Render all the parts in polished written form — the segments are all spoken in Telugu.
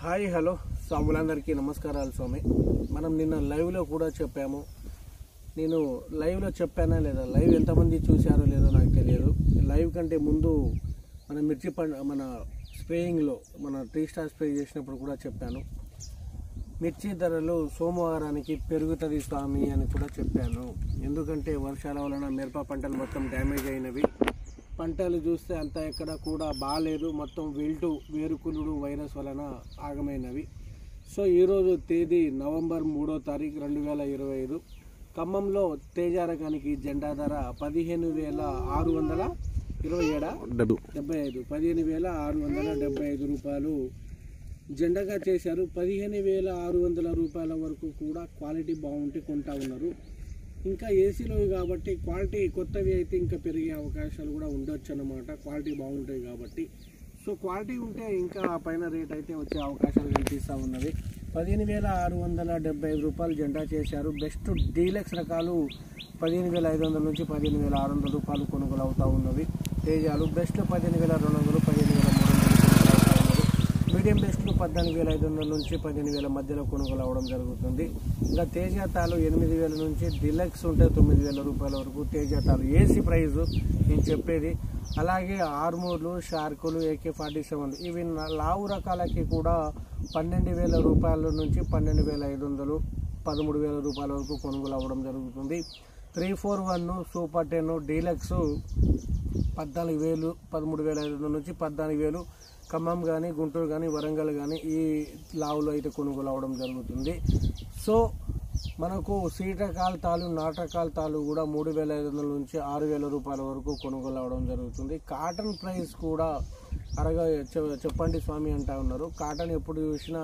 హాయ్ హలో స్వాములందరికీ నమస్కారాలు స్వామి. మనం నిన్న లైవ్లో కూడా చెప్పాము. నేను లైవ్లో చెప్పానా లేదా, లైవ్ ఎంతమంది చూశారో లేదో నాకు తెలియదు. లైవ్ కంటే ముందు మన స్ప్రేయింగ్లో మన 3 స్టార్ స్ప్రే చేసినప్పుడు కూడా చెప్పాను. మిర్చి ధరలు సోమవారానికి పెరుగుతుంది స్వామి అని కూడా చెప్పాను. ఎందుకంటే వర్షాల వలన మిరప పంటలు మొత్తం డ్యామేజ్ అయినవి. పంటలు చూస్తే అంతా ఎక్కడ కూడా బాగాలేదు. మొత్తం విల్టు వేరుకులుడు వైరస్ వలన ఆగమైనవి. సో ఈరోజు తేదీ నవంబర్ 3వ తారీఖు 2025. ఖమ్మంలో తేజ రకానికి జెండా ధర 15,675 రూపాయలు జెండాగా చేశారు. 15,600 రూపాయల వరకు కూడా క్వాలిటీ బాగుంటే కొంటా ఉన్నారు. ఇంకా ఏసీలో కాబట్టి క్వాలిటీ కొత్తవి అయితే ఇంకా పెరిగే అవకాశాలు కూడా ఉండొచ్చు అన్నమాట. క్వాలిటీ బాగుంటాయి కాబట్టి. సో క్వాలిటీ ఉంటే ఇంకా పైన రేట్ అయితే వచ్చే అవకాశాలు కనిపిస్తూ ఉన్నది. 15,675 రూపాయలు జెండా చేశారు. బెస్ట్ డీలక్స్ రకాలు 15,500 నుంచి 15,600 రూపాయలు కొనుగోలు అవుతూ ఉన్నవి. తేజాలు బెస్ట్ 15,200, 15,300 మీడియం బెస్ట్లు 14,500 నుంచి 15,000 మధ్యలో కొనుగోలు అవ్వడం జరుగుతుంది. ఇంకా తేజాతాలు 8,000 నుంచి డిలక్స్ ఉంటే 9,000 రూపాయల వరకు తేజాతాలు ఏసీ ప్రైజు నేను చెప్పేది. అలాగే ఆర్మూర్లు, షార్కులు, AK-47 ఇవి లావు రకాలకి కూడా 12,000 రూపాయల నుంచి 12,500, 13,000 రూపాయల వరకు కొనుగోలు అవ్వడం జరుగుతుంది. 341 సూపర్ 10 డీలక్స్ 14,000, 13,500 నుంచి 14,000 ఖమ్మం కానీ, గుంటూరు కానీ, వరంగల్ కానీ ఈ లావులో అయితే కొనుగోలు అవ్వడం జరుగుతుంది. సో మనకు శీతకాల తాలు, నాటకాల తాలు కూడా 3,500 నుంచి 6,000 రూపాయల వరకు కొనుగోలు అవ్వడం జరుగుతుంది. కాటన్ ప్రైస్ కూడా చెప్పండి స్వామి అంటా ఉన్నారు. కాటన్ ఎప్పుడు చూసినా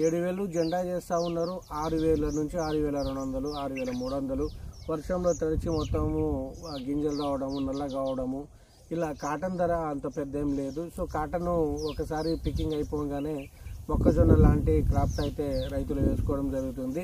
7,000 జెండా చేస్తూ ఉన్నారు. 6,000 నుంచి 6,200, 6,300 వర్షంలో తడిచి మొత్తము గింజలు రావడము, నల్ల కావడము, ఇలా కాటన్ ధర అంత పెద్ద ఏం లేదు. సో కాటన్ ఒకసారి పికింగ్ అయిపోగానే మొక్కజొన్న లాంటి క్రాప్స్ అయితే రైతులు వేసుకోవడం జరుగుతుంది.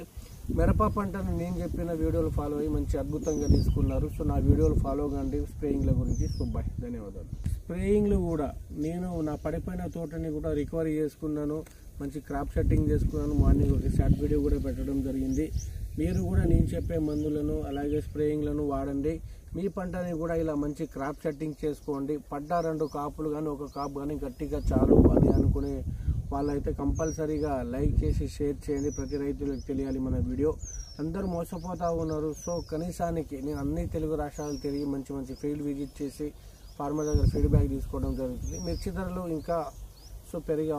మిరప పంటను నేను చెప్పిన వీడియోలు ఫాలో అయ్యి మంచి అద్భుతంగా తీసుకున్నారు. సో నా వీడియోలు ఫాలో కండి స్ప్రేయింగ్ల గురించి. బాయ్, ధన్యవాదాలు. స్ప్రేయింగ్లు కూడా నేను నా పడిపోయిన తోటని కూడా రికవరీ చేసుకున్నాను. మంచి క్రాప్ సెట్టింగ్ చేసుకున్నాను. మార్నింగ్ ఒక షార్ట్ వీడియో కూడా పెట్టడం జరిగింది. మీరు కూడా నేను చెప్పే మందులను అలాగే స్ప్రేయింగ్లను వాడండి. మీ పంటని కూడా ఇలా మంచి క్రాప్ సెట్టింగ్ చేసుకోండి. పడ్డ 2 కాపులు కానీ 1 కాపు కానీ గట్టిగా చాలు అని అనుకునే వాళ్ళైతే కంపల్సరీగా లైక్ చేసి షేర్ చేయండి. ప్రతి రైతులకు తెలియాలి మన వీడియో. అందరూ మోసపోతూ ఉన్నారు. సో కనీసానికి నేను అన్ని తెలుగు రాష్ట్రాలు తిరిగి మంచి మంచి ఫీల్డ్ విజిట్ చేసి ఫార్మర్ దగ్గర ఫీడ్బ్యాక్ తీసుకోవడం జరుగుతుంది. మిర్చి ధరలు ఇంకా పెరిగే